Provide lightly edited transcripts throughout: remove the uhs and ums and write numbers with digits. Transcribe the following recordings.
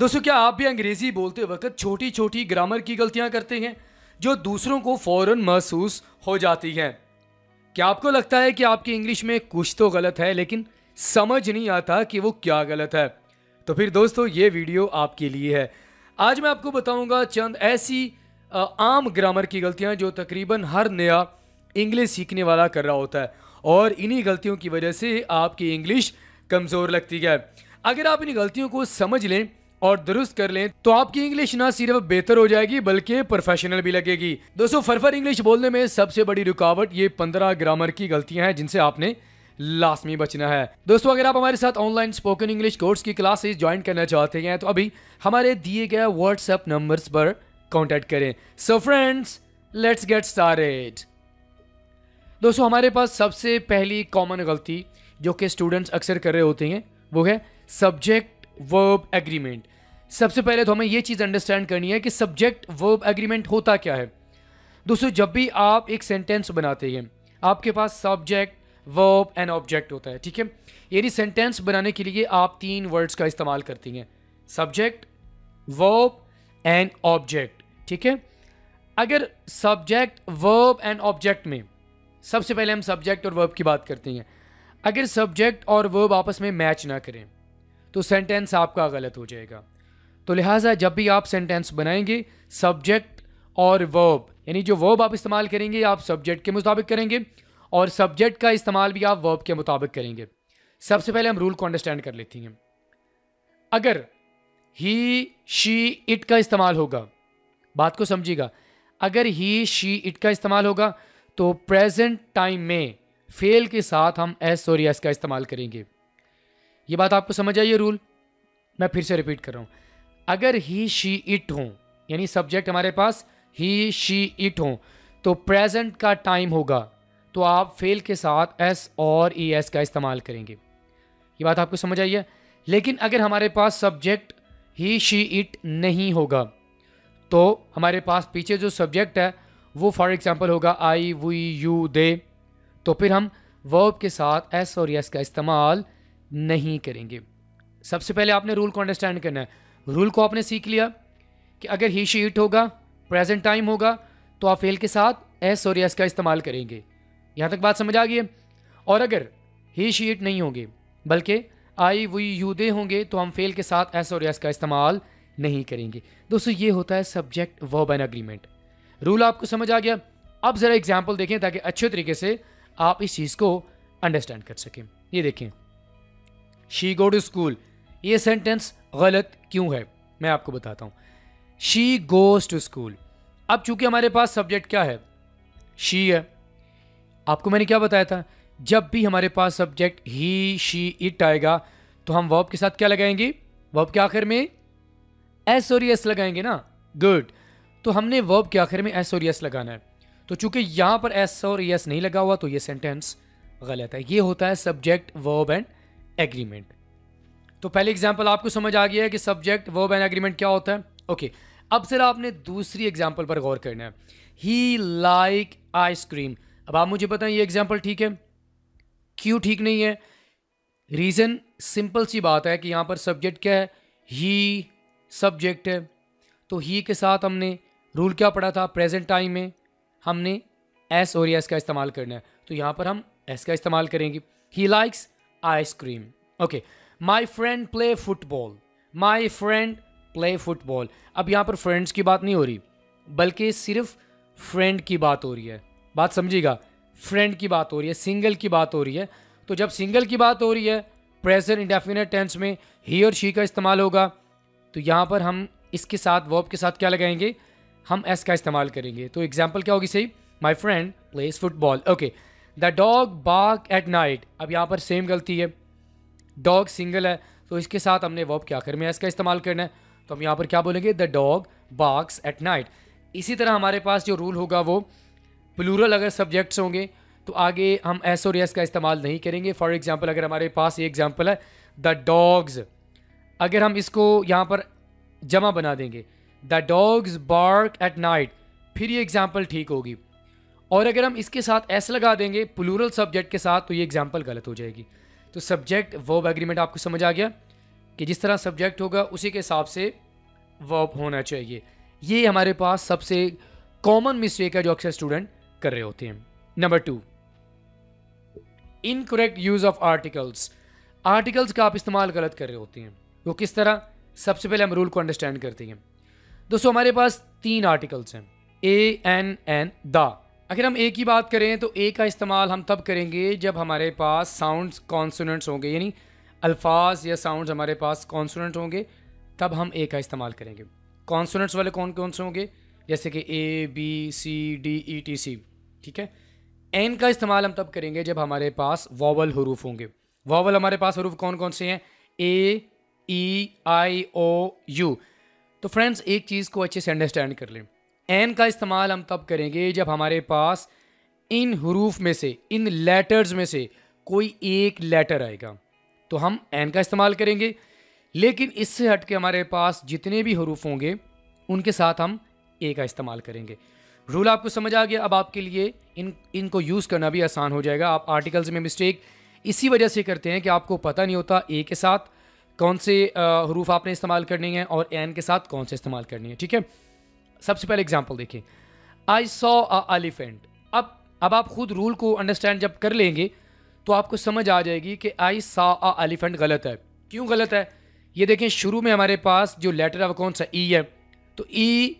दोस्तों, क्या आप भी अंग्रेजी बोलते वक्त छोटी छोटी ग्रामर की गलतियां करते हैं जो दूसरों को फौरन महसूस हो जाती हैं? क्या आपको लगता है कि आपकी इंग्लिश में कुछ तो गलत है लेकिन समझ नहीं आता कि वो क्या गलत है? तो फिर दोस्तों, ये वीडियो आपके लिए है। आज मैं आपको बताऊंगा चंद ऐसी आम ग्रामर की गलतियां जो तकरीबन हर नया इंग्लिश सीखने वाला कर रहा होता है, और इन्हीं गलतियों की वजह से आपकी इंग्लिश कमज़ोर लगती है। अगर आप इन गलतियों को समझ लें और दुरुस्त कर लें तो आपकी इंग्लिश ना सिर्फ बेहतर हो जाएगी बल्कि प्रोफेशनल भी लगेगी। दोस्तों, फरफर इंग्लिश बोलने में सबसे बड़ी रुकावट ये 15 ग्रामर की गलतियां हैं जिनसे आपने लाजमी बचना है। दोस्तों, अगर आप हमारे साथ ऑनलाइन स्पोकन इंग्लिश कोर्स की क्लासेस ज्वाइन करना चाहते हैं तो अभी हमारे दिए गए व्हाट्सएप नंबर्स पर कॉन्टैक्ट करें। So friends, let's get started. दोस्तों, हमारे पास सबसे पहली कॉमन गलती जो कि स्टूडेंट्स अक्सर कर रहे होते हैं वो है सब्जेक्ट वर्ब एग्रीमेंट। सबसे पहले तो हमें यह चीज़ अंडरस्टैंड करनी है कि सब्जेक्ट वर्ब एग्रीमेंट होता क्या है। दोस्तों, जब भी आप एक सेंटेंस बनाते हैं आपके पास सब्जेक्ट वर्ब एंड ऑब्जेक्ट होता है, ठीक है। यानी सेंटेंस बनाने के लिए आप 3 वर्ड्स का इस्तेमाल करती हैं, सब्जेक्ट वर्ब एंड ऑब्जेक्ट, ठीक है। अगर सब्जेक्ट वर्ब एंड ऑब्जेक्ट में सबसे पहले हम सब्जेक्ट और वर्ब की बात करते हैं, अगर सब्जेक्ट और वर्ब आपस में मैच ना करें तो सेंटेंस आपका गलत हो जाएगा। तो लिहाजा जब भी आप सेंटेंस बनाएंगे सब्जेक्ट और वर्ब, यानी जो वर्ब आप इस्तेमाल करेंगे आप सब्जेक्ट के मुताबिक करेंगे और सब्जेक्ट का इस्तेमाल भी आप वर्ब के मुताबिक करेंगे। सबसे पहले हम रूल को अंडरस्टैंड कर लेते हैं। अगर ही शी इट का इस्तेमाल होगा, बात को समझिएगा, अगर ही शी इट का इस्तेमाल होगा तो प्रेजेंट टाइम में फेल के साथ हम एस और यस का इस्तेमाल करेंगे। ये बात आपको समझ आई है रूल? मैं फिर से रिपीट कर रहा हूं। अगर ही शी इट हो, यानी सब्जेक्ट हमारे पास ही शी इट हो, तो प्रेजेंट का टाइम होगा तो आप फेल के साथ एस और ई एस का इस्तेमाल करेंगे। ये बात आपको समझ आई है? लेकिन अगर हमारे पास सब्जेक्ट ही शी इट नहीं होगा तो हमारे पास पीछे जो सब्जेक्ट है वो फॉर एग्जाम्पल होगा आई वी यू दे, तो फिर हम वर्ब के साथ एस और यस का इस्तेमाल नहीं करेंगे। सबसे पहले आपने रूल को अंडरस्टैंड करना है। रूल को आपने सीख लिया कि अगर ही शी इट होगा, प्रेजेंट टाइम होगा, तो आप फेल के साथ एस और यस का इस्तेमाल करेंगे। यहाँ तक बात समझ आ गई है? और अगर ही शी इट नहीं होंगे बल्कि आई वी यू दे होंगे तो हम फेल के साथ एस और यस का इस्तेमाल नहीं करेंगे। दोस्तों, ये होता है subject verb and agreement. Rule आपको समझ आ गया? अब ज़रा एग्जाम्पल देखें ताकि अच्छे तरीके से आप इस चीज़ को अंडरस्टैंड कर सकें। ये देखें, शी गो टू स्कूल, ये सेंटेंस गलत क्यों है मैं आपको बताता हूँ। शी गोज टू स्कूल, अब चूंकि हमारे पास सब्जेक्ट क्या है, शी है। आपको मैंने क्या बताया था, जब भी हमारे पास सब्जेक्ट ही शी इट आएगा तो हम वर्ब के साथ क्या लगाएंगे, वर्ब के आखिर में एस और यस लगाएंगे ना। गुड, तो हमने वर्ब के आखिर में एस और यस लगाना है। तो चूंकि यहां पर एस और यस नहीं लगा हुआ तो ये सेंटेंस गलत है। ये होता है सब्जेक्ट वर्ब एंड एग्रीमेंट। तो पहले एग्जांपल आपको समझ आ गया है कि सब्जेक्ट वर्ब एंड एग्रीमेंट क्या होता है। ओके, अब जरा आपने दूसरी एग्जांपल पर गौर करना है, ही लाइक आइसक्रीम। अब आप मुझे बताएं ये एग्जांपल ठीक है? क्यों ठीक नहीं है? रीजन सिंपल सी बात है कि यहां पर सब्जेक्ट क्या है, ही सब्जेक्ट है, तो ही के साथ हमने रूल क्या पढ़ा था, प्रेजेंट टाइम में हमने एस और एस का इस्तेमाल करना है, तो यहां पर हम एस का इस्तेमाल करेंगे। He likes ice cream. Okay, my friend play football, my friend play football. अब यहां पर फ्रेंड्स की बात नहीं हो रही बल्कि सिर्फ फ्रेंड की बात हो रही है। बात समझिएगा, फ्रेंड की बात हो रही है, सिंगल की बात हो रही है। तो जब सिंगल की बात हो रही है प्रेजेंट इंडेफिनिट टेंस में ही और शी का इस्तेमाल होगा, तो यहां पर हम इसके साथ वर्ब के साथ क्या लगाएंगे, हम एस का इस्तेमाल करेंगे। तो एग्जाम्पल क्या होगी सही, my friend plays football. Okay, the dog bark at night. अब यहाँ पर सेम गलती है, डॉग सिंगल है तो इसके साथ हमने वर्ब के आखिर में एस का इस्तेमाल करना है, तो हम यहाँ पर क्या बोलेंगे, the dog barks at night. इसी तरह हमारे पास जो रूल होगा वो प्लूरल अगर सब्जेक्ट्स होंगे तो आगे हम एस और एस का इस्तेमाल नहीं करेंगे। फॉर एग्जाम्पल अगर हमारे पास ये एग्जाम्पल है द डॉग्स, अगर हम इसको यहाँ पर जमा बना देंगे the dogs bark at night, फिर ये एग्जाम्पल ठीक होगी। और अगर हम इसके साथ एस लगा देंगे प्लूरल सब्जेक्ट के साथ तो ये एग्जाम्पल गलत हो जाएगी। तो सब्जेक्ट वर्ब एग्रीमेंट आपको समझ आ गया? कि जिस तरह सब्जेक्ट होगा उसी के हिसाब से वर्ब होना चाहिए। ये हमारे पास सबसे कॉमन मिस्टेक है जो अक्सर स्टूडेंट कर रहे होते हैं। Number 2, incorrect use of articles. Articles का आप इस्तेमाल गलत कर रहे होते हैं। वो किस तरह? सबसे पहले हम रूल को अंडरस्टैंड करते हैं। दोस्तों हमारे पास 3 आर्टिकल्स हैं, ए, एन एंड द। अगर हम ए की बात करें तो ए का इस्तेमाल हम तब करेंगे जब हमारे पास साउंड्स कॉन्सोनेंट्स होंगे, यानी अल्फाज या साउंड्स हमारे पास कॉन्सोनेंट होंगे, तब हम ए का इस्तेमाल करेंगे। कॉन्सोनेंट्स वाले कौन कौन से होंगे? जैसे कि ए, बी, सी, डी, ई, टी, सी। ठीक है। एन का इस्तेमाल हम तब करेंगे जब हमारे पास वॉवल हरूफ होंगे। वॉवल हमारे पास हरूफ कौन कौन से हैं? ए, ई, आई, ओ, यू। तो फ्रेंड्स एक चीज़ को अच्छे से अंडरस्टैंड कर लें, एन का इस्तेमाल हम तब करेंगे जब हमारे पास इन हरूफ में से, इन लेटर्स में से कोई एक लेटर आएगा तो हम एन का इस्तेमाल करेंगे। लेकिन इससे हट के हमारे पास जितने भी हरूफ होंगे उनके साथ हम ए का इस्तेमाल करेंगे। रूल आपको समझ आ गया? अब आपके लिए इनको यूज़ करना भी आसान हो जाएगा। आप आर्टिकल्स में मिस्टेक इसी वजह से करते हैं कि आपको पता नहीं होता ए के साथ कौन से हरूफ आपने इस्तेमाल करनी है और एन के साथ कौन से इस्तेमाल करनी है। ठीक है। सबसे पहले एग्जांपल देखिए, आई सॉ अ एलिफेंट। अब आप खुद रूल को अंडरस्टैंड जब कर लेंगे तो आपको समझ आ जाएगी कि आई सॉ अ एलिफेंट गलत है। क्यों गलत है? ये देखें, शुरू में हमारे पास जो लेटर है वो कौन सा? ई है। तो ई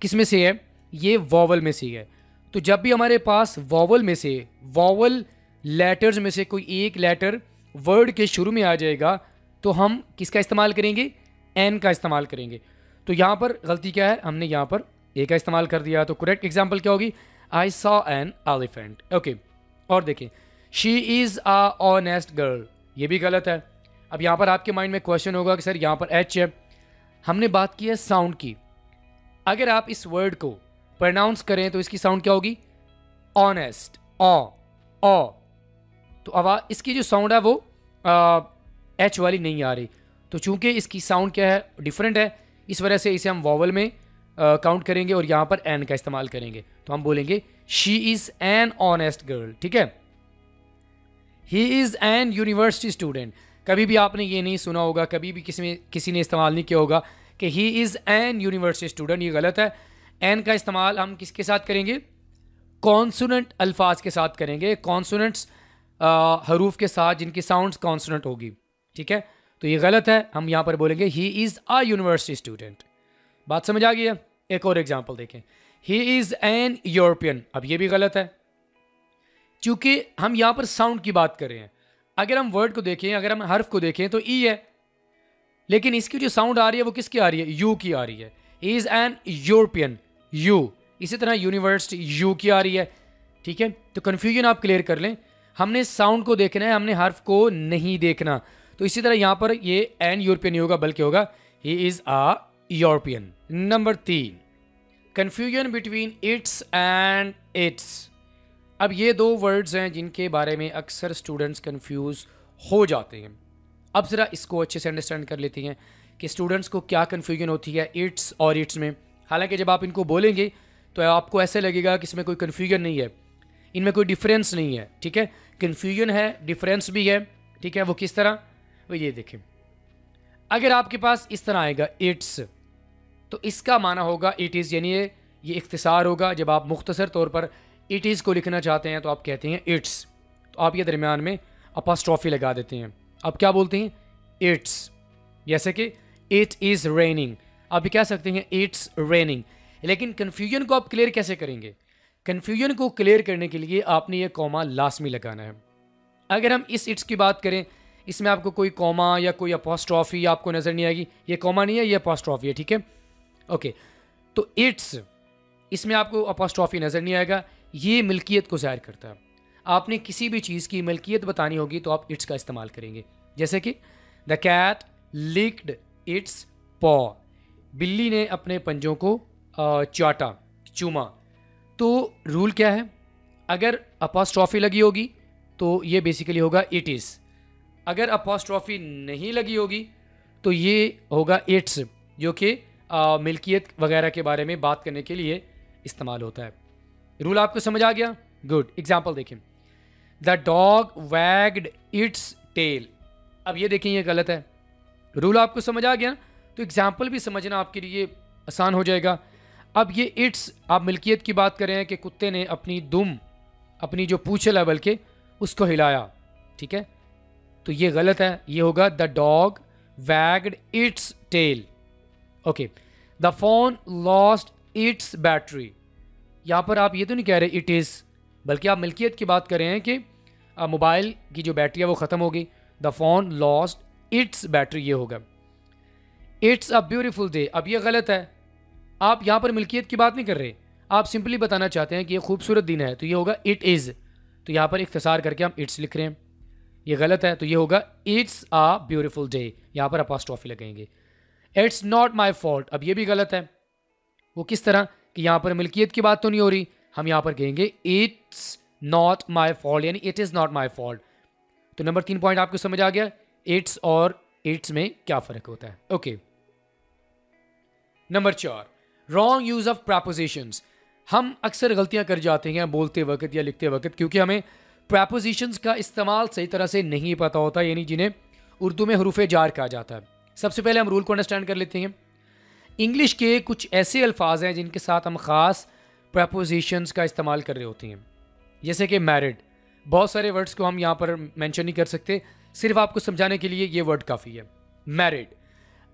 किस में से है? ये वॉवल में से है। तो जब भी हमारे पास वॉवल में से, वॉवल लेटर्स में से कोई एक लेटर वर्ड के शुरू में आ जाएगा तो हम किसका इस्तेमाल करेंगे? एन का इस्तेमाल करेंगे। तो यहाँ पर गलती क्या है? हमने यहाँ पर ए का इस्तेमाल कर दिया। तो करेक्ट एग्जाम्पल क्या होगी? I saw an elephant. Okay. और देखें, she is a honest girl. ये भी गलत है। अब यहाँ पर आपके माइंड में क्वेश्चन होगा कि सर यहाँ पर एच है। हमने बात की है साउंड की। अगर आप इस वर्ड को प्रोनाउंस करें तो इसकी साउंड क्या होगी? ऑनेस्ट, ओ। तो अब इसकी जो साउंड है वो एच वाली नहीं आ रही। तो चूंकि इसकी साउंड क्या है? डिफरेंट है, इस वजह से इसे हम वॉवल में काउंट करेंगे और यहाँ पर एन का इस्तेमाल करेंगे। तो हम बोलेंगे she is an honest girl. ठीक है। He is an university student. कभी भी आपने ये नहीं सुना होगा, कभी भी किसी ने इस्तेमाल नहीं किया होगा कि he is an university student. ये गलत है। एन का इस्तेमाल हम किसके साथ करेंगे? कॉन्सोनेंट अल्फाज के साथ करेंगे, कॉन्सोनेंट्स हरूफ के साथ जिनकी साउंड्स कॉन्सोनेंट होगी। ठीक है। तो ये गलत है। हम यहाँ पर बोलेंगे he is a university student. बात समझ आ गई है? एक और एग्जाम्पल देखें, ही इज़ एन यूरोपियन। अब ये भी गलत है क्योंकि हम यहाँ पर साउंड की बात कर रहे हैं। अगर हम वर्ड को देखें, अगर हम हर्फ को देखें तो ई है, लेकिन इसकी जो साउंड आ रही है वो किसकी आ रही है? यू की आ रही है। He is an European, you. इसी तरह यूनिवर्सिटी यू की आ रही है। ठीक है। तो कन्फ्यूजन आप क्लियर कर लें, हमने साउंड को देखना है, हमने हर्फ को नहीं देखना। तो इसी तरह यहाँ पर ये एन यूरोपियन होगा, बल्कि होगा he is a European. Number 3, confusion between its and it's. अब ये 2 वर्ड्स हैं जिनके बारे में अक्सर स्टूडेंट्स कंफ्यूज हो जाते हैं। अब ज़रा इसको अच्छे से अंडरस्टैंड कर लेते हैं कि स्टूडेंट्स को क्या कन्फ्यूजन होती है इट्स और इट्स में। हालांकि जब आप इनको बोलेंगे तो आपको ऐसे लगेगा कि इसमें कोई कन्फ्यूजन नहीं है, इनमें कोई डिफरेंस नहीं है। ठीक है। कन्फ्यूजन है, डिफरेंस भी है। ठीक है। वो किस तरह? वो ये देखें, अगर आपके पास इस तरह आएगा इट्स तो इसका माना होगा इट इज़, यानी ये इख्तिसार होगा। जब आप मुख्तसर तौर पर इट इज़ को लिखना चाहते हैं तो आप कहते हैं इट्स। तो आप ये दरमियान में अपॉस्ट्रोफी लगा देते हैं। आप क्या बोलते हैं? इट्स। जैसे कि इट इज़ रेनिंग, आप भी कह सकते हैं इट्स रेनिंग। लेकिन कन्फ्यूजन को आप क्लियर कैसे करेंगे? कन्फ्यूजन को क्लियर करने के लिए आपने ये कॉमा लाजमी लगाना है। अगर हम इस इट्स की बात करें, इसमें आपको कोई कॉमा या कोई अपॉस्ट्रोफी आपको नज़र नहीं आएगी। ये कॉमा नहीं है, ये अपॉस्ट्रोफी है। ठीक है। ओके। तो इट्स, इसमें आपको अपॉस्ट्रोफी नज़र नहीं आएगा। ये मिल्कियत को ज़ाहिर करता है। आपने किसी भी चीज़ की मिल्कियत बतानी होगी तो आप इट्स का इस्तेमाल करेंगे। जैसे कि द कैट लिक्ड इट्स पॉ, बिल्ली ने अपने पंजों को चाटा, चूमा। तो रूल क्या है? अगर अपॉस्ट्रोफी लगी होगी तो ये बेसिकली होगा इट इज़। अगर अपॉस्ट्रोफी नहीं लगी होगी तो ये होगा इट्स, जो कि मिल्कियत वगैरह के बारे में बात करने के लिए इस्तेमाल होता है। रूल आपको समझ आ गया? गुड। एग्जाम्पल देखें, the dog wagged its tail. अब ये देखें, ये गलत है। रूल आपको समझ आ गया, तो एग्जाम्पल भी समझना आपके लिए आसान हो जाएगा। अब ये इट्स, आप मिल्कियत की बात कर रहे हैं कि कुत्ते ने अपनी दुम, अपनी जो पूंछ है लेवल के, उसको हिलाया, ठीक है, तो ये गलत है। ये होगा the dog wagged its tail. Okay, the phone lost its battery. यहाँ पर आप ये तो नहीं कह रहे इट इज़, बल्कि आप मिल्कियत की बात कर रहे हैं कि मोबाइल की जो बैटरी है वो ख़त्म हो गई। The phone lost its battery, ये होगा। इट्स अ ब्यूटीफुल डे, अब ये गलत है। आप यहाँ पर मिल्कियत की बात नहीं कर रहे, आप सिंपली बताना चाहते हैं कि ये खूबसूरत दिन है, तो ये होगा इट इज़। तो यहाँ पर इख्तिसार करके हम इट्स लिख रहे हैं, ये गलत है, तो ये होगा इट्स अ ब्यूटीफुल डे, यहाँ पर अपॉस्ट्रोफी लगाएंगे। इट्स नॉट माई फॉल्ट, अब ये भी गलत है। वो किस तरह कि यहाँ पर मिल्कियत की बात तो नहीं हो रही, हम यहाँ पर कहेंगे इट्स नॉट माई फॉल्ट, यानी it is not my fault. तो नंबर 3 पॉइंट आपको समझ आ गया, इट्स और इट्स में क्या फ़र्क होता है। Okay, number 4, wrong use of propositions. हम अक्सर गलतियां कर जाते हैं बोलते वक्त या लिखते वक्त, क्योंकि हमें प्रपोजिशंस का इस्तेमाल सही तरह से नहीं पता होता, यानी जिन्हें उर्दू में हरूफ जार कहा जाता है। सबसे पहले हम रूल को अंडरस्टैंड कर लेते हैं। इंग्लिश के कुछ ऐसे अल्फाज हैं जिनके साथ हम ख़ास प्रपोजिशंस का इस्तेमाल कर रहे होते हैं, जैसे कि मैरिड। बहुत सारे वर्ड्स को हम यहाँ पर मेंशन नहीं कर सकते, सिर्फ आपको समझाने के लिए ये वर्ड काफ़ी है, मैरिड।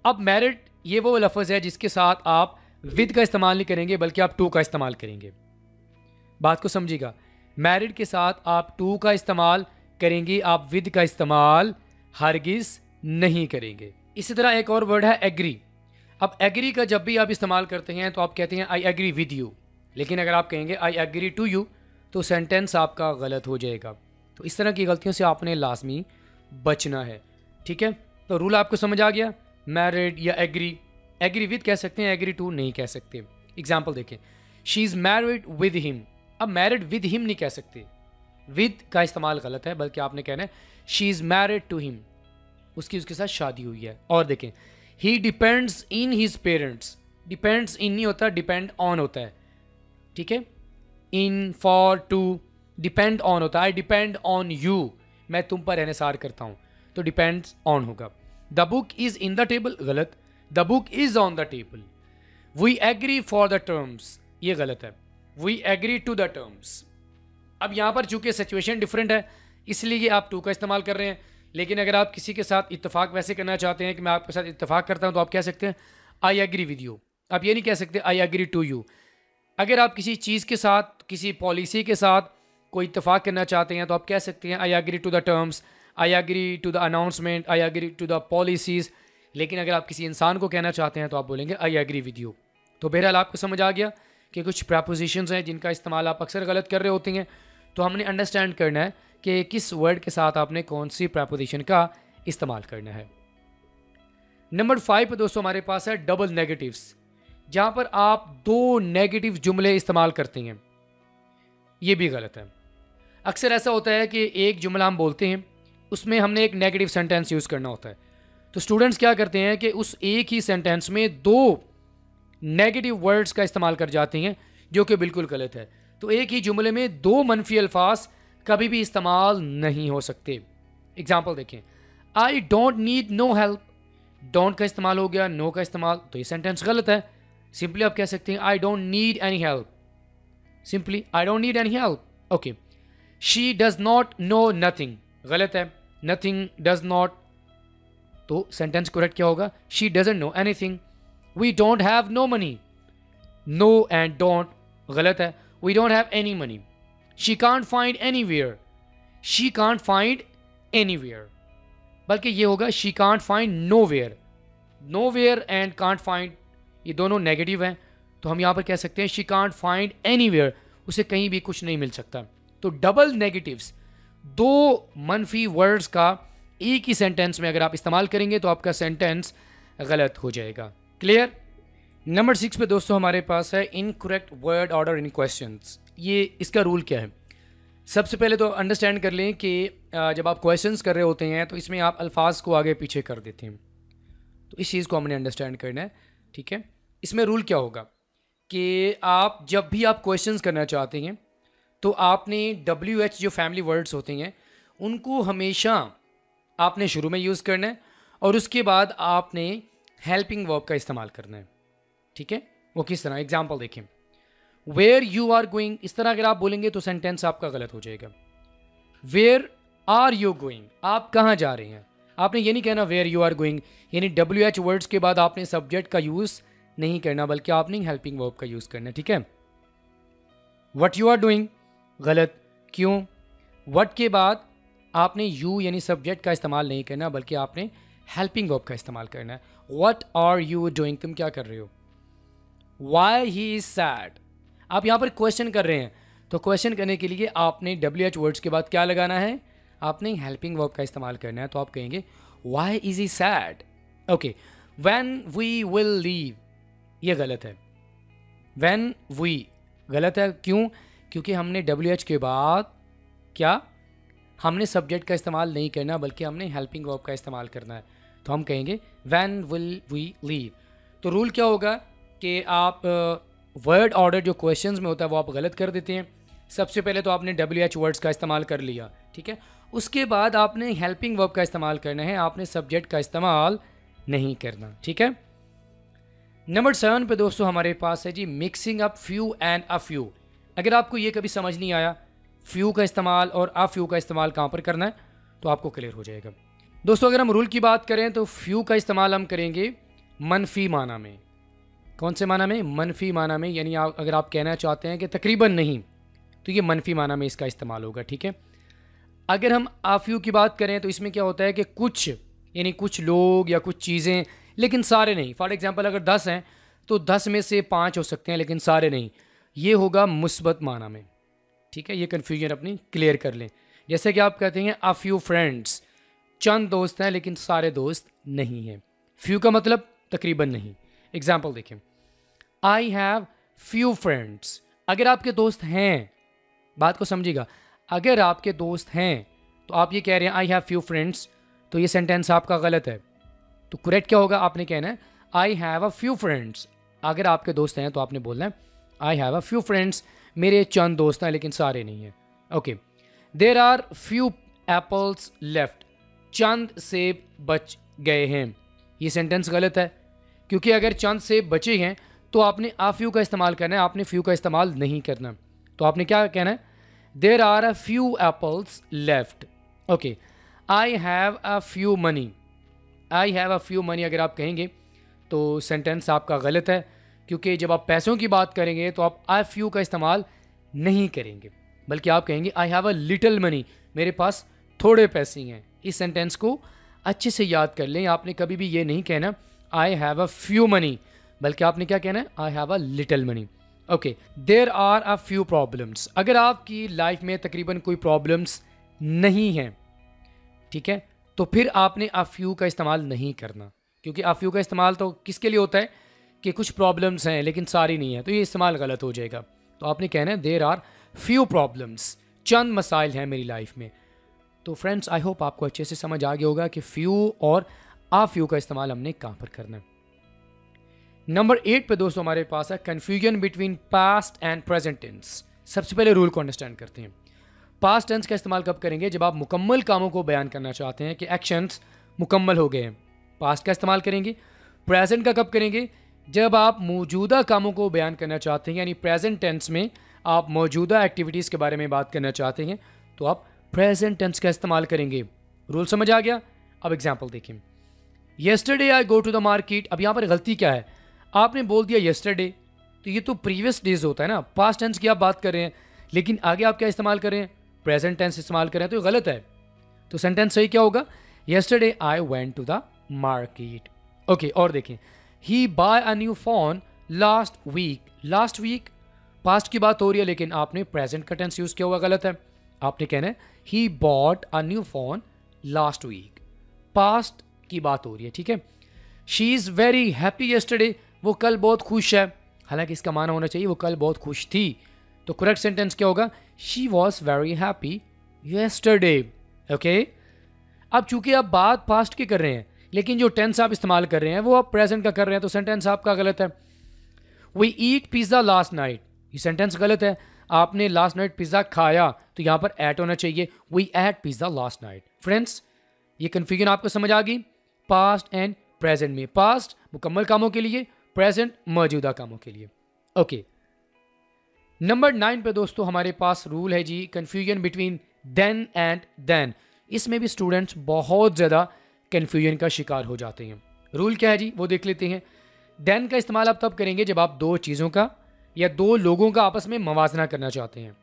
अब मैरिड ये वो लफ्ज़ है जिसके साथ आप विद का इस्तेमाल नहीं करेंगे, बल्कि आप टू का इस्तेमाल करेंगे। बात को समझिएगा, मैरिड के साथ आप टू का इस्तेमाल करेंगे, आप विद का इस्तेमाल हरगिज़ नहीं करेंगे। इसी तरह एक और वर्ड है एग्री। अब एग्री का जब भी आप इस्तेमाल करते हैं तो आप कहते हैं आई एग्री विद यू, लेकिन अगर आप कहेंगे आई एग्री टू यू तो सेंटेंस आपका गलत हो जाएगा। तो इस तरह की गलतियों से आपने लाजमी बचना है, ठीक है। तो रूल आपको समझ आ गया, मैरिड या एग्री, एग्री विद कह सकते हैं, एग्री टू नहीं कह सकते। एग्जाम्पल देखें, she is married with him. अब मैरिड विद हिम नहीं कह सकते, विद का इस्तेमाल गलत है, बल्कि आपने कहना है she is married to him, उसके साथ शादी हुई है। और देखें, he depends in his parents, depends in नहीं होता, डिपेंड ऑन होता है, ठीक है। In, for, to, depend on होता है। आई डिपेंड ऑन यू, मैं तुम पर इन्हिसार करता हूँ, तो डिपेंड्स ऑन होगा। The book is in the table, गलत, the book is on the table. We agree for the terms, ये गलत है, we agree to the terms. अब यहाँ पर चूंकि सिचुएशन डिफरेंट है, इसलिए आप टू का इस्तेमाल कर रहे हैं, लेकिन अगर आप किसी के साथ इत्तेफाक वैसे करना चाहते हैं कि मैं आपके साथ इत्तेफाक करता हूँ, तो आप कह सकते हैं आई एग्री विद यू। आप ये नहीं कह सकते आई एग्री टू यू। अगर आप किसी चीज़ के साथ, किसी पॉलिसी के साथ कोई इत्तेफाक करना चाहते हैं, तो आप कह सकते हैं I agree to the terms, I agree to the announcement, I agree to the policies. लेकिन अगर आप किसी इंसान को कहना चाहते हैं तो आप बोलेंगे आई एग्री विद यू। तो बहरहाल आपको समझ आ गया कि कुछ प्रपोजिशंस हैं जिनका इस्तेमाल आप अक्सर गलत कर रहे होते हैं, तो हमने अंडरस्टैंड करना है कि किस वर्ड के साथ आपने कौन सी प्रपोजिशन का इस्तेमाल करना है। नंबर 5 पे दोस्तों हमारे पास है डबल नेगेटिव्स, जहाँ पर आप दो नेगेटिव जुमले इस्तेमाल करते हैं, ये भी गलत है। अक्सर ऐसा होता है कि एक जुमला हम बोलते हैं, उसमें हमने एक नेगेटिव सेंटेंस यूज़ करना होता है, तो स्टूडेंट्स क्या करते हैं कि उस एक ही सेंटेंस में दो नेगेटिव वर्ड्स का इस्तेमाल कर जाते हैं, जो कि बिल्कुल गलत है। तो एक ही जुमले में दो मनफी अल्फाज कभी भी इस्तेमाल नहीं हो सकते। एग्जाम्पल देखें, I don't need no help, don't का इस्तेमाल हो गया, नो का इस्तेमाल, तो ये सेंटेंस गलत है। सिंपली आप कह सकते हैं I don't need any help, simply I don't need any help. Okay, she does not know nothing, गलत है, नथिंग डज नॉट, तो सेंटेंस करेक्ट क्या होगा, she doesn't know anything. We don't have no money, no and don't गलत है, we don't have any money. She can't find anywhere, she can't find anywhere, बल्कि ये होगा she can't find nowhere. Nowhere and can't find ये दोनों negative हैं, तो हम यहाँ पर कह सकते हैं शी कांट फाइंड एनीवेयर, उसे कहीं भी कुछ नहीं मिल सकता। तो डबल नेगेटिव्स, दो मनफी वर्ड्स का एक ही सेंटेंस में अगर आप इस्तेमाल करेंगे तो आपका सेंटेंस गलत हो जाएगा। क्लियर। नंबर 6 पे दोस्तों हमारे पास है incorrect word order in questions. ये इसका रूल क्या है, सबसे पहले तो अंडरस्टैंड कर लें कि जब आप क्वेश्चंस कर रहे होते हैं तो इसमें आप अल्फाज को आगे पीछे कर देते हैं, तो इस चीज़ को हमने अंडरस्टैंड करना है, ठीक है। इसमें रूल क्या होगा कि आप जब भी आप क्वेश्चंस करना चाहते हैं तो आपने WH जो फैमिली वर्ड्स होते हैं उनको हमेशा आपने शुरू में यूज़ करना है, और उसके बाद आपने हेल्पिंग वर्ब का इस्तेमाल करना है। ठीक है, वो किस तरह, एग्जाम्पल देखें। वेयर यू आर गोइंग, इस तरह अगर आप बोलेंगे तो सेंटेंस आपका गलत हो जाएगा। वेयर आर यू गोइंग, आप कहाँ जा रहे हैं। आपने ये नहीं कहना वेयर यू आर गोइंग, यानी WH वर्ड्स के बाद आपने सब्जेक्ट का यूज़ नहीं करना, बल्कि आपने हेल्पिंग वर्ब का यूज़ करना है। ठीक है। व्हाट यू आर डूइंग, गलत। क्यों? व्हाट के बाद आपने यू यानी सब्जेक्ट का इस्तेमाल नहीं करना, बल्कि आपने हेल्पिंग वर्ब का इस्तेमाल करना है। व्हाट आर यू डूइंग, तुम क्या कर रहे हो। वाई ही इज सैड, आप यहाँ पर क्वेश्चन कर रहे हैं, तो क्वेश्चन करने के लिए आपने WH वर्ड्स के बाद क्या लगाना है, आपने हेल्पिंग वर्ब का इस्तेमाल करना है। तो आप कहेंगे why is he sad. Okay, when we will leave, ये गलत है। व्हेन वी गलत है, क्यों? क्योंकि हमने WH के बाद क्या, हमने सब्जेक्ट का इस्तेमाल नहीं करना, बल्कि हमने हेल्पिंग वर्ब का इस्तेमाल करना है। तो हम कहेंगे व्हेन विल वी लीव। तो रूल क्या होगा कि आप वर्ड ऑर्डर जो क्वेश्चंस में होता है वो आप गलत कर देते हैं। सबसे पहले तो आपने WH वर्ड्स का इस्तेमाल कर लिया, ठीक है। उसके बाद आपने हेल्पिंग वर्ब का इस्तेमाल करना है, आपने सब्जेक्ट का इस्तेमाल नहीं करना, ठीक है। नंबर 7 पे दोस्तों हमारे पास है जी mixing up few and a few. अगर आपको ये कभी समझ नहीं आया फ्यू का इस्तेमाल और अ फ्यू का इस्तेमाल कहाँ पर करना है, तो आपको क्लियर हो जाएगा। दोस्तों अगर हम रूल की बात करें तो फ्यू का इस्तेमाल हम करेंगे मनफी माना में। कौन से माना में? मनफी माना में, यानी अगर आप कहना चाहते हैं कि तकरीबन नहीं, तो ये मनफी माना में इसका इस्तेमाल होगा, ठीक है। अगर हम आ फ्यू की बात करें तो इसमें क्या होता है कि कुछ, यानी कुछ लोग या कुछ चीज़ें, लेकिन सारे नहीं। फॉर एग्जांपल अगर 10 हैं तो 10 में से 5 हो सकते हैं, लेकिन सारे नहीं। ये होगा मुस्बत माना में, ठीक है। ये कन्फ्यूजन अपनी क्लियर कर लें। जैसे कि आप कहते हैं अ फ्यू फ्रेंड्स, चंद दोस्त हैं लेकिन सारे दोस्त नहीं हैं। फ्यू का मतलब तकरीबन नहीं। एग्जाम्पल देखें, आई हैव फ्यू फ्रेंड्स। अगर आपके दोस्त हैं, बात को समझिएगा, अगर आपके दोस्त हैं तो आप ये कह रहे हैं आई हैव फ्यू फ्रेंड्स, तो ये सेंटेंस आपका गलत है। तो करेक्ट क्या होगा, आपने कहना है I have a few friends. अगर आपके दोस्त हैं तो आपने बोलना है I have a few friends, मेरे चंद दोस्त हैं लेकिन सारे नहीं हैं। Okay, there are few apples left, चंद सेब बच गए हैं। ये सेंटेंस गलत है, क्योंकि अगर चंद सेब बचे हैं तो आपने आ फ्यू का इस्तेमाल करना है, आपने फ्यू का इस्तेमाल नहीं करना। तो आपने क्या कहना है, there are a few apples left. Okay, I have a few money, I have a few money अगर आप कहेंगे तो सेंटेंस आपका गलत है, क्योंकि जब आप पैसों की बात करेंगे तो आप आ फ्यू का इस्तेमाल नहीं करेंगे, बल्कि आप कहेंगे आई हैव अ लिटिल मनी, मेरे पास थोड़े पैसे हैं। इस सेंटेंस को अच्छे से याद कर लें। आपने कभी भी ये नहीं कहना I have a few money, बल्कि आपने क्या कहना है, I have a little money. Okay, there are a few problems. अगर आपकी लाइफ में तकरीबन कोई प्रॉब्लम्स नहीं हैं, ठीक है, तो फिर आपने अ फ्यू का इस्तेमाल नहीं करना, क्योंकि अ फ्यू का इस्तेमाल तो किसके लिए होता है कि कुछ प्रॉब्लम्स हैं लेकिन सारी नहीं है, तो ये इस्तेमाल गलत हो जाएगा। तो आपने कहना है देयर आर फ्यू प्रॉब्लम्स, चंद मसाइल हैं मेरी लाइफ में। तो फ्रेंड्स आई होप आपको अच्छे से समझ आ गया होगा कि फ्यू और आ फ्यू का इस्तेमाल हमने कहाँ पर करना है। नंबर 8 पे दोस्तों हमारे पास है confusion between past and present tense. सबसे पहले रूल को अंडरस्टैंड करते हैं। पास्ट टेंस का इस्तेमाल कब करेंगे, जब आप मुकम्मल कामों को बयान करना चाहते हैं कि एक्शंस मुकम्मल हो गए हैं, पास्ट का इस्तेमाल करेंगे। प्रेजेंट का कब करेंगे, जब आप मौजूदा कामों को बयान करना चाहते हैं, यानी प्रेजेंट टेंस में आप मौजूदा एक्टिविटीज़ के बारे में बात करना चाहते हैं, तो आप प्रेजेंट टेंस का इस्तेमाल करेंगे। रूल समझ आ गया। अब एग्जाम्पल देखें, yesterday I go to the market. अब यहाँ पर गलती क्या है, आपने बोल दिया येस्टरडे, तो ये तो प्रीवियस डेज होता है ना, पास्ट टेंस की आप बात कर रहे हैं, लेकिन आगे आप क्या इस्तेमाल करें, प्रेजेंट टेंस इस्तेमाल करें, तो ये गलत है। तो सेंटेंस सही क्या होगा, yesterday I went to the market. Okay, और देखें, he buy a new phone last week. Last week past की बात हो रही है, लेकिन आपने प्रेजेंट का टेंस यूज किया हुआ, गलत है। आपने कहना है he bought a new phone last week, past की बात हो रही है, ठीक है। She is very happy yesterday, वो कल बहुत खुश है, हालांकि इसका माना होना चाहिए वो कल बहुत खुश थी। तो करेक्ट सेंटेंस क्या होगा, she was very happy yesterday. Okay, अब चूंकि आप बात पास्ट की कर रहे हैं, लेकिन जो टेंस आप इस्तेमाल कर रहे हैं वो आप प्रेजेंट का कर रहे हैं, तो सेंटेंस आपका गलत है। We eat pizza last night, ये सेंटेंस गलत है। आपने लास्ट नाइट पिज़्ज़ा खाया, तो यहाँ पर एट होना चाहिए, we ate pizza last night. Friends, ये कन्फ्यूजन आपको समझ आ गई। पास्ट एंड प्रेजेंट में। पास्ट मुकम्मल कामों के लिए, प्रेजेंट मौजूदा कामों के लिए। ओके, नंबर 9 पे दोस्तों हमारे पास रूल है जी, confusion between then and then. इसमें भी स्टूडेंट्स बहुत ज़्यादा कन्फ्यूजन का शिकार हो जाते हैं। रूल क्या है जी, वो देख लेते हैं। देन का इस्तेमाल आप तब करेंगे जब आप दो चीज़ों का या दो लोगों का आपस में मवाजना करना चाहते हैं,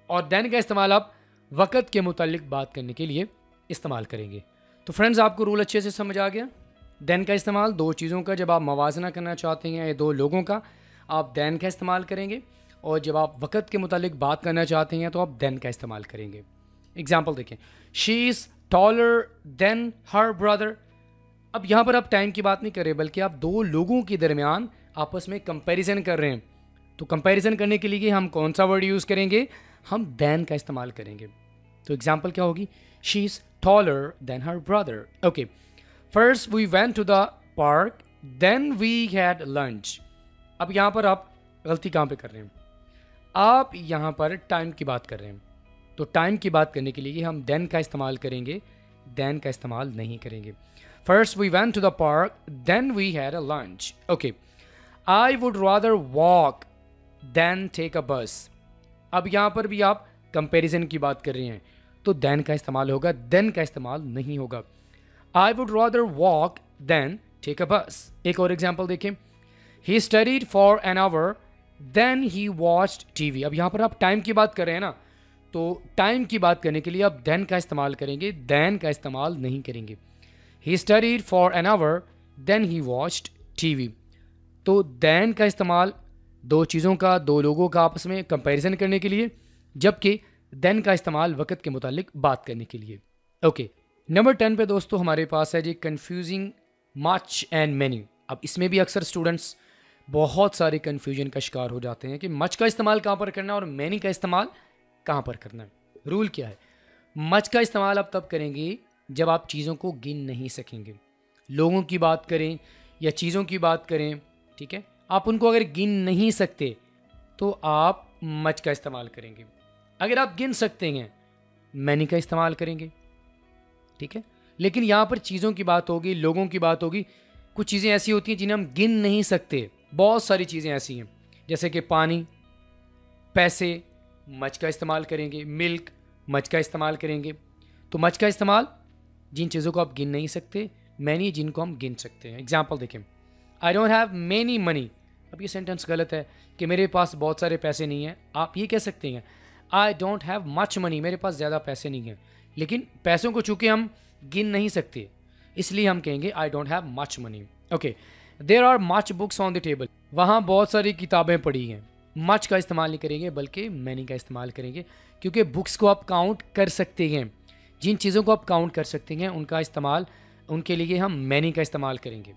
और देन का इस्तेमाल आप वक़्त के मुतालिक बात करने के लिए इस्तेमाल करेंगे। तो फ्रेंड्स, आपको रूल अच्छे से समझ आ गया। देन का इस्तेमाल दो चीज़ों का जब आप मवाजना करना चाहते हैं या दो लोगों का, आप देन का इस्तेमाल करेंगे, और जब आप वक़्त के मुतालिक बात करना चाहते हैं तो आप देन का इस्तेमाल करेंगे। एग्जाम्पल देखें, she is taller than her brother. अब यहाँ पर आप टाइम की बात नहीं कर रहे, बल्कि आप दो लोगों के दरमियान आपस में कंपैरिजन कर रहे हैं। तो कंपैरिजन करने के लिए हम कौन सा वर्ड यूज़ करेंगे? हम देन का इस्तेमाल करेंगे। तो एग्जाम्पल क्या होगी? She is taller than her brother. Okay, first we went to the park then we had lunch. अब यहाँ पर आप गलती कहाँ पे कर रहे हैं? आप यहाँ पर टाइम की बात कर रहे हैं। तो टाइम की बात करने के लिए हम देन का इस्तेमाल करेंगे, देन का इस्तेमाल नहीं करेंगे। First we went to the park then we had a lunch. Okay, I would rather walk than take a bus. अब यहाँ पर भी आप कंपैरिजन की बात कर रहे हैं, तो देन का इस्तेमाल होगा, देन का इस्तेमाल नहीं होगा। I would rather walk than take a bus. एक और एग्जाम्पल देखें, he studied for an hour then he watched TV. अब यहाँ पर आप टाइम की बात कर रहे हैं ना, तो टाइम की बात करने के लिए आप देन का इस्तेमाल करेंगे, देन का इस्तेमाल नहीं करेंगे। He studied for an hour then he watched TV. तो देन का इस्तेमाल दो चीज़ों का, दो लोगों का आपस में कंपैरिजन करने के लिए, जबकि देन का इस्तेमाल वक़्त के मुतालिक बात करने के लिए। ओके, नंबर 10 पे दोस्तों हमारे पास है जी, कन्फ्यूजिंग मच एंड मैनी। अब इसमें भी अक्सर स्टूडेंट्स बहुत सारे कन्फ्यूजन का शिकार हो जाते हैं कि मच का इस्तेमाल कहाँ पर करना है और मैनी का इस्तेमाल कहाँ पर करना है। रूल क्या है? मच का इस्तेमाल आप तब करेंगे जब आप चीज़ों को गिन नहीं सकेंगे। लोगों की बात करें या चीज़ों की बात करें, ठीक है, आप उनको अगर गिन नहीं सकते तो आप मच का इस्तेमाल करेंगे। अगर आप गिन सकते हैं, मैनी का इस्तेमाल करेंगे, ठीक है। लेकिन यहाँ पर चीज़ों की बात होगी, लोगों की बात होगी। कुछ चीज़ें ऐसी होती हैं जिन्हें हम गिन नहीं सकते। बहुत सारी चीज़ें ऐसी हैं, जैसे कि पानी, पैसे, मच का इस्तेमाल करेंगे। मिल्क, मच का इस्तेमाल करेंगे। तो मच का इस्तेमाल जिन चीज़ों को आप गिन नहीं सकते, मैनी जिनको हम गिन सकते हैं। एग्जाम्पल देखें, I don't have many money. अब ये सेंटेंस गलत है कि मेरे पास बहुत सारे पैसे नहीं हैं। आप ये कह सकते हैं I don't have much money, मेरे पास ज़्यादा पैसे नहीं हैं। लेकिन पैसों को चूँकि हम गिन नहीं सकते, इसलिए हम कहेंगे I don't have much money. Okay, there are much books on the table. वहाँ बहुत सारी किताबें पड़ी हैं। मच का इस्तेमाल नहीं करेंगे, बल्कि मैनी का इस्तेमाल करेंगे, क्योंकि बुक्स को आप काउंट कर सकते हैं। जिन चीज़ों को आप काउंट कर सकते हैं उनका इस्तेमाल, उनके लिए हम मैनी का इस्तेमाल करेंगे।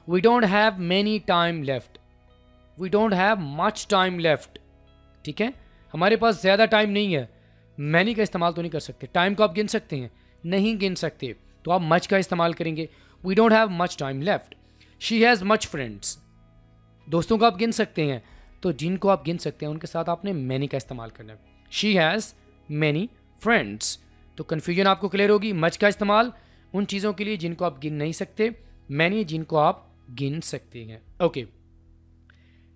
We don't have many time left, we don't have much time left, ठीक है, हमारे पास ज़्यादा टाइम नहीं है। मैनी का इस्तेमाल तो नहीं कर सकते। टाइम को आप गिन सकते हैं, नहीं गिन सकते, तो आप मच का इस्तेमाल करेंगे। We don't have much time left. She has much friends. दोस्तों को आप गिन सकते हैं, तो जिनको आप गिन सकते हैं उनके साथ आपने मैनी का इस्तेमाल करना है। She has many friends. तो कन्फ्यूजन आपको क्लियर होगी। मच का इस्तेमाल उन चीज़ों के लिए जिनको आप गिन नहीं सकते, मैनी जिनको आप गिन सकते हैं। ओके,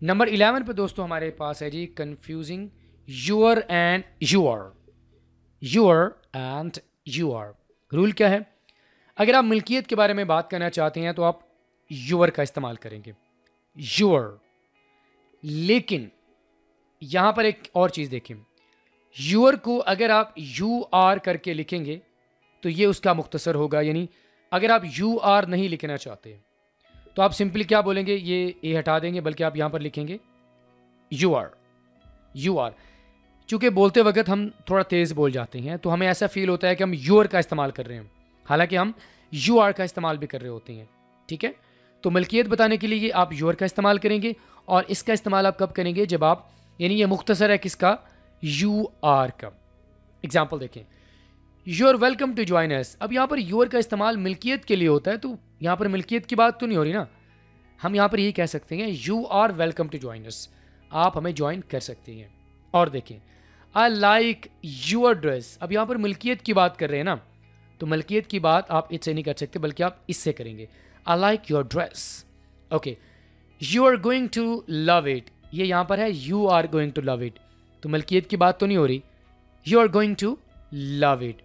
नंबर 11 पे दोस्तों हमारे पास है जी, confusing your and you're. Your and you're. Rule क्या है? अगर आप मिल्कियत के बारे में बात करना चाहते हैं तो आप यूअर का इस्तेमाल करेंगे, यूअर। लेकिन यहां पर एक और चीज देखें, यूअर को अगर आप यू आर करके लिखेंगे तो ये उसका मुख्तसर होगा। यानी अगर आप यू आर नहीं लिखना चाहते तो आप सिंपली क्या बोलेंगे, ये ए हटा देंगे, बल्कि आप यहां पर लिखेंगे यू आर। यू आर, चूंकि बोलते वक्त हम थोड़ा तेज़ बोल जाते हैं तो हमें ऐसा फील होता है कि हम यूअर का इस्तेमाल कर रहे हैं, हालांकि हम यू आर का इस्तेमाल भी कर रहे होते हैं, ठीक है। तो मिल्कियत बताने के लिए आप यूअर का इस्तेमाल करेंगे, और इसका इस्तेमाल आप कब करेंगे? जब आप, यानी ये मुख्तसर है किसका? यू आर का। एग्जाम्पल देखें, you are welcome to join us. अब यहाँ पर यूअर का इस्तेमाल मिल्कियत के लिए होता है, तो यहाँ पर मिल्कियत की बात तो नहीं हो रही ना। हम यहाँ पर यही कह सकते हैं you are welcome to join us, आप हमें ज्वाइन कर सकते हैं। और देखें, आई लाइक यूअर ड्रेस। अब यहाँ पर मिल्कियत की बात कर रहे हैं ना, तो मलकियत की बात आप इससे नहीं कर सकते, बल्कि आप इससे करेंगे। I like your dress. Okay, you are going to love it, ये यहाँ पर है you are going to love it, तो मलकियत की बात तो नहीं हो रही। You are going to love it.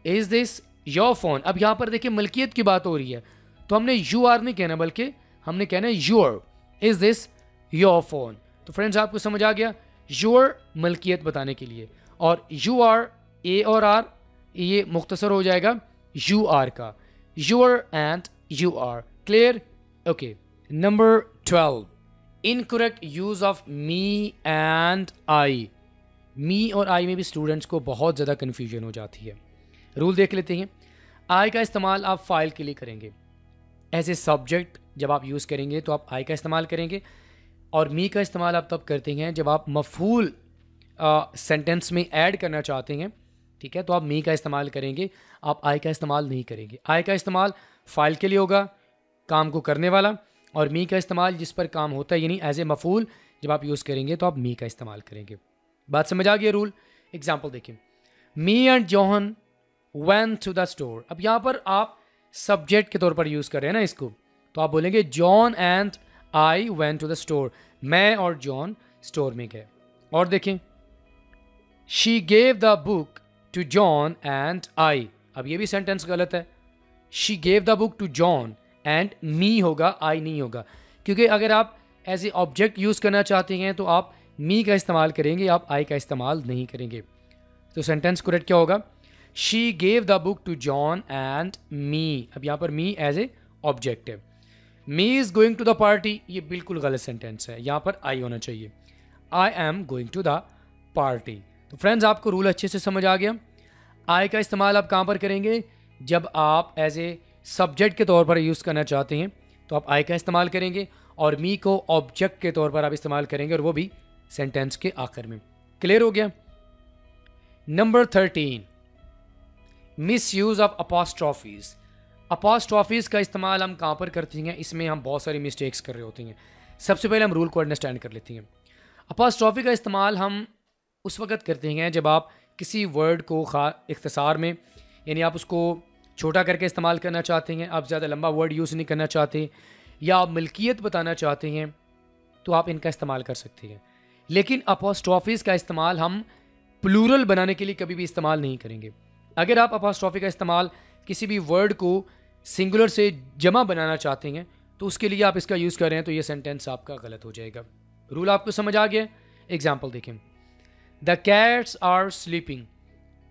Is this your phone, अब यहाँ पर देखिए मलकियत की बात हो रही है, तो हमने यू आर नहीं कहना, बल्कि हमने कहना है your. Is this your phone. तो फ्रेंड्स आपको समझ आ गया, योर मलकियत बताने के लिए, और यू आर, ए और आर ये मुख्तसर हो जाएगा यू आर का, your and you are. Clear? Okay, number 12, incorrect use of me and I. Me और आई में भी स्टूडेंट्स को बहुत ज़्यादा कन्फ्यूजन हो जाती है। रूल देख लेते हैं। आई का इस्तेमाल आप फाइल के लिए करेंगे, एज ए सब्जेक्ट जब आप यूज़ करेंगे तो आप आई का इस्तेमाल करेंगे, और मी का इस्तेमाल आप तब करते हैं जब आप मफूल सेंटेंस में ऐड करना चाहते हैं, ठीक है, तो आप मी का इस्तेमाल करेंगे, आप आई का इस्तेमाल नहीं करेंगे। आई का इस्तेमाल फाइल के लिए होगा, काम को करने वाला, और मी का इस्तेमाल जिस पर काम होता है, यानी एज ए मफूल जब आप यूज़ करेंगे तो आप मी का इस्तेमाल करेंगे। बात समझ आ गई? रूल एग्जाम्पल देखिए, me and John went to the store. अब यहाँ पर आप सब्जेक्ट के तौर पर यूज़ कर रहे हैं ना इसको, तो आप बोलेंगे John and I went to the store, मैं और जॉन स्टोर में गए। और देखें, she gave the book to John and I, अब ये भी सेंटेंस गलत है। She gave the book to John and me होगा, आई नहीं होगा, क्योंकि अगर आप एज ए ऑब्जेक्ट यूज़ करना चाहते हैं तो आप मी का इस्तेमाल करेंगे, आप आई का इस्तेमाल नहीं करेंगे। तो सेंटेंस करेक्ट क्या होगा? She gave the book to John and me. अब यहाँ पर मी एज ए ऑब्जेक्ट है। Me is going to the party, ये बिल्कुल गलत सेंटेंस है, यहाँ पर आई होना चाहिए। I am going to the party. तो फ्रेंड्स आपको रूल अच्छे से समझ आ गया। आई का इस्तेमाल आप कहाँ पर करेंगे? जब आप एज ए सब्जेक्ट के तौर पर यूज़ करना चाहते हैं तो आप आई का इस्तेमाल करेंगे, और मी को ऑब्जेक्ट के तौर पर आप इस्तेमाल करेंगे, और वो भी सेंटेंस के आखिर में। क्लियर हो गया? Number 13, misuse of apostrophes. Apostrophes का इस्तेमाल हम कहाँ पर करते हैं? इसमें हम बहुत सारी मिस्टेक्स कर रहे होते हैं। सबसे पहले हम रूल को अंडरस्टैंड कर लेते हैं। अपॉस्ट्रॉफी का इस्तेमाल हम उस वक्त करते हैं जब आप किसी वर्ड को इख्तिसार में, यानी आप उसको छोटा करके इस्तेमाल करना चाहते हैं, आप ज़्यादा लंबा वर्ड यूज़ नहीं करना चाहते, या आप मिल्कियत बताना चाहते हैं, तो आप इनका इस्तेमाल कर सकते हैं। लेकिन अपॉस्ट्रॉफीज़ का इस्तेमाल हम प्लूरल बनाने के लिए कभी भी इस्तेमाल नहीं करेंगे। अगर आप अपॉस्ट्रॉफी का इस्तेमाल किसी भी वर्ड को सिंगुलर से जमा बनाना चाहते हैं तो उसके लिए आप इसका यूज़ कर रहे हैं, तो ये सेंटेंस आपका गलत हो जाएगा। रूल आपको समझ आ गया? एग्जाम्पल देखें, द कैट्स आर स्लीपिंग।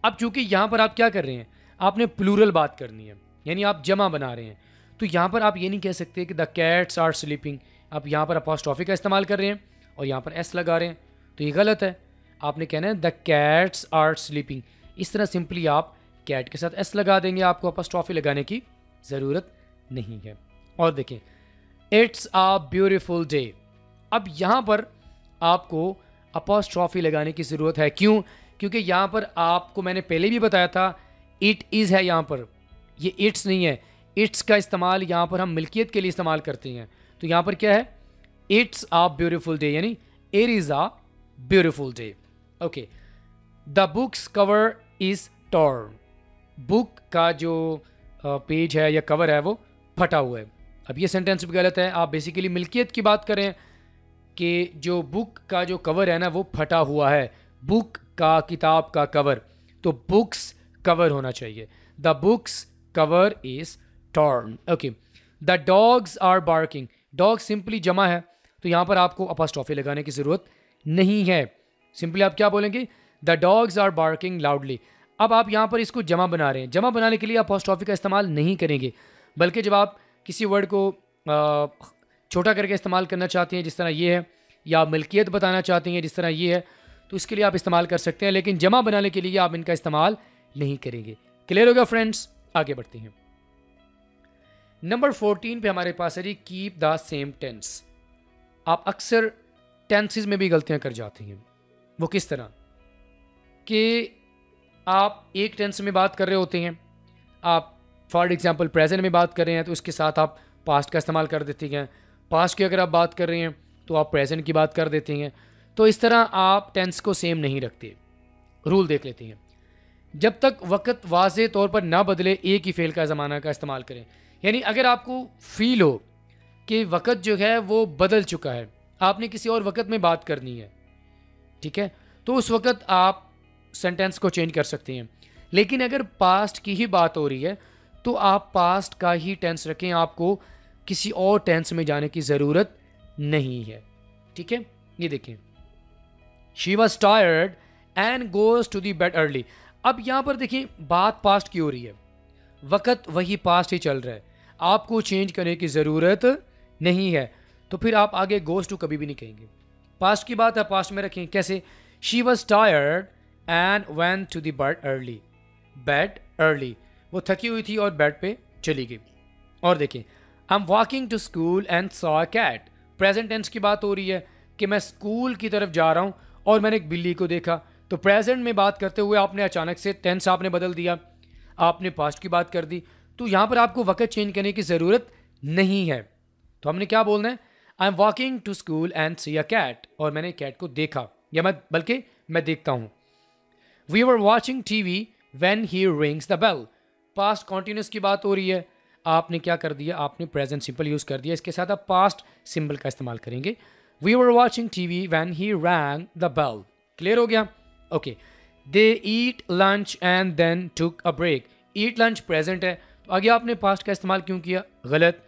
अब चूंकि यहाँ पर आप क्या कर रहे हैं? आपने प्लूरल बात करनी है, यानी आप जमा बना रहे हैं, तो यहाँ पर आप ये नहीं कह सकते कि द कैट्स आर स्लीपिंग। आप यहाँ पर अपॉस्ट्रॉफी का इस्तेमाल कर रहे हैं और यहाँ पर एस लगा रहे हैं, तो ये गलत है। आपने कहना है द कैट्स आर स्लीपिंग। इस तरह सिंपली आप कैट के साथ एस लगा देंगे, आपको अपॉस्ट्रॉफी लगाने की ज़रूरत नहीं है। और देखें, इट्स अ ब्यूटीफुल डे। अब यहाँ पर आपको अपॉस्ट्रॉफी लगाने की ज़रूरत है। क्यों? क्योंकि यहाँ पर आपको मैंने पहले भी बताया था, इट इज़ है यहाँ पर, ये इट्स नहीं है। इट्स का इस्तेमाल यहाँ पर हम मिल्कियत के लिए इस्तेमाल करते हैं, तो यहाँ पर क्या है? इट्स अ ब्यूटीफुल डे, यानी it is a beautiful day. Okay, the books cover is torn. Book का जो पेज है या कवर है वो फटा हुआ है। अब ये सेंटेंस भी गलत है। आप बेसिकली मिल्कियत की बात करें कि जो बुक का जो कवर है ना वो फटा हुआ है, बुक का, किताब का कवर, तो बुक्स कवर होना चाहिए। The books cover is torn. Okay, the dogs are barking. Dog simply जमा है, तो यहाँ पर आपको अपॉस्ट्रॉफी लगाने की ज़रूरत नहीं है। सिंपली आप क्या बोलेंगे? The dogs are barking loudly. अब आप यहाँ पर इसको जमा बना रहे हैं, जमा बनाने के लिए अपॉस्ट्रॉफी का इस्तेमाल नहीं करेंगे, बल्कि जब आप किसी वर्ड को छोटा करके इस्तेमाल करना चाहते हैं जिस तरह ये है, या मिल्कियत बताना चाहते हैं जिस तरह ये है, तो इसके लिए आप इस्तेमाल कर सकते हैं, लेकिन जमा बनाने के लिए आप इनका इस्तेमाल नहीं करेंगे। क्लियर हो गया फ्रेंड्स? आगे बढ़ते हैं। नंबर 14 पे हमारे पास है जी, कीप द सेम टेंस। आप अक्सर टेंसेस में भी गलतियां कर जाते हैं। वो किस तरह कि आप एक टेंस में बात कर रहे होते हैं, आप फॉर एग्जांपल प्रेजेंट में बात कर रहे हैं तो उसके साथ आप पास्ट का इस्तेमाल कर देते हैं। पास्ट की अगर आप बात कर रहे हैं तो आप प्रेजेंट की बात कर देते हैं। तो इस तरह आप टेंस को सेम नहीं रखते। रूल देख लेते हैं। जब तक वक्त वाज़े तौर पर ना बदले एक ही फ़ेल का ज़माना का इस्तेमाल करें। यानी अगर आपको फ़ील हो कि वक्त जो है वो बदल चुका है, आपने किसी और वक्त में बात करनी है, ठीक है, तो उस वक्त आप सेंटेंस को चेंज कर सकते हैं। लेकिन अगर पास्ट की ही बात हो रही है तो आप पास्ट का ही टेंस रखें, आपको किसी और टेंस में जाने की ज़रूरत नहीं है। ठीक है, ये देखें, she was tired and goes to the bed early. अब यहाँ पर देखें बात पास्ट की हो रही है, वक्त वही पास्ट ही चल रहा है, आपको चेंज करने की ज़रूरत नहीं है, तो फिर आप आगे गोज टू कभी भी नहीं कहेंगे। पास्ट की बात है पास्ट में रखें। कैसे? She was tired and went to the bed early. Bed early, वो थकी हुई थी और बेड पे चली गई। और देखें, I am walking to school and saw a cat. Present tense की बात हो रही है कि मैं स्कूल की तरफ जा रहा हूँ और मैंने एक बिल्ली को देखा। तो प्रेजेंट में बात करते हुए आपने अचानक से टेंस आपने बदल दिया, आपने पास्ट की बात कर दी, तो यहाँ पर आपको वक्त चेंज करने की ज़रूरत नहीं है। तो हमने क्या बोलना है? I am walking to school and see a cat, और मैंने कैट को देखा, या बल्कि मैं देखता हूँ। We were watching TV when he rings the bell. Past continuous की बात हो रही है, आपने क्या कर दिया? आपने प्रेजेंट सिंपल यूज़ कर दिया, इसके साथ आप पास्ट सिंबल का इस्तेमाल करेंगे। We were watching TV when he rang the bell. Clear हो गया? Okay. They eat lunch and then took a break. Eat lunch present है, तो आगे आपने पास्ट का इस्तेमाल क्यों किया? गलत।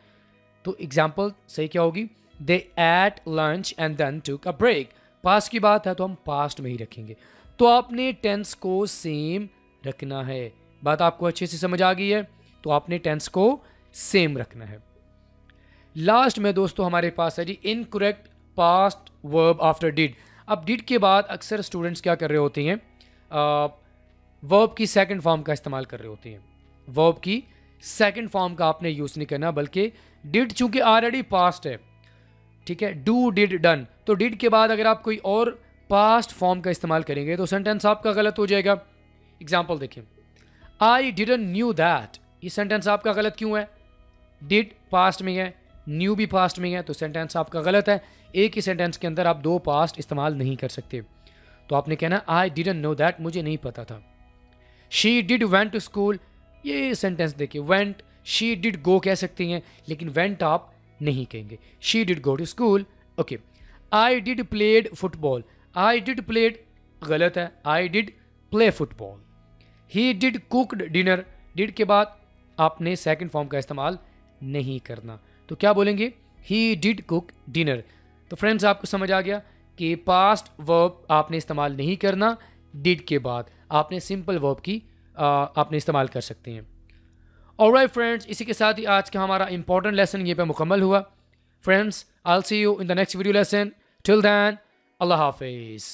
तो एग्जाम्पल सही क्या होगी? They ate lunch and then took a break. Past की बात है तो हम पास्ट में ही रखेंगे, तो आपने टेंस को सेम रखना है। बात आपको अच्छे से समझ आ गई है? तो आपने टेंस को सेम रखना है। लास्ट में दोस्तों हमारे पास है जी incorrect past verb after did. अब डिड के बाद अक्सर स्टूडेंट्स क्या कर रहे होते हैं? वर्ब की सेकंड फॉर्म का इस्तेमाल कर रहे होते हैं। वर्ब की सेकंड फॉर्म का आपने यूज़ नहीं करना, बल्कि डिड चूंकि ऑलरेडी पास्ट है, ठीक है, डू डिड डन, तो डिड के बाद अगर आप कोई और पास्ट फॉर्म का इस्तेमाल करेंगे तो सेंटेंस आपका गलत हो जाएगा। एग्जाम्पल देखिए, आई डिडंट न्यू दैट। ये सेंटेंस आपका गलत क्यों है? डिड पास्ट में है, न्यू भी पास्ट में है, तो सेंटेंस आपका गलत है। एक ही सेंटेंस के अंदर आप दो पास्ट इस्तेमाल नहीं कर सकते, तो आपने कहना आई डिडंट नो दैट, मुझे नहीं पता था। She did went to school, ये सेंटेंस देखिए, वेंट, शी डिड गो कह सकती हैं, लेकिन वेंट आप नहीं कहेंगे। She did go to school. Okay. I did played football, I did played गलत है, I did play football. He did cooked dinner, did के बाद आपने सेकंड फॉर्म का इस्तेमाल नहीं करना, तो क्या बोलेंगे? He did cook dinner. तो फ्रेंड्स आपको समझ आ गया कि पास्ट वर्ब आपने इस्तेमाल नहीं करना, डिड के बाद आपने सिंपल वर्ब की आपने इस्तेमाल कर सकते हैं। ऑलराइट फ्रेंड्स, इसी के साथ ही आज का हमारा इंपॉर्टेंट लेसन ये पे मुकम्मल हुआ। Friends, I will see you in the next video lesson. Till then, अल्लाह हाफिज़।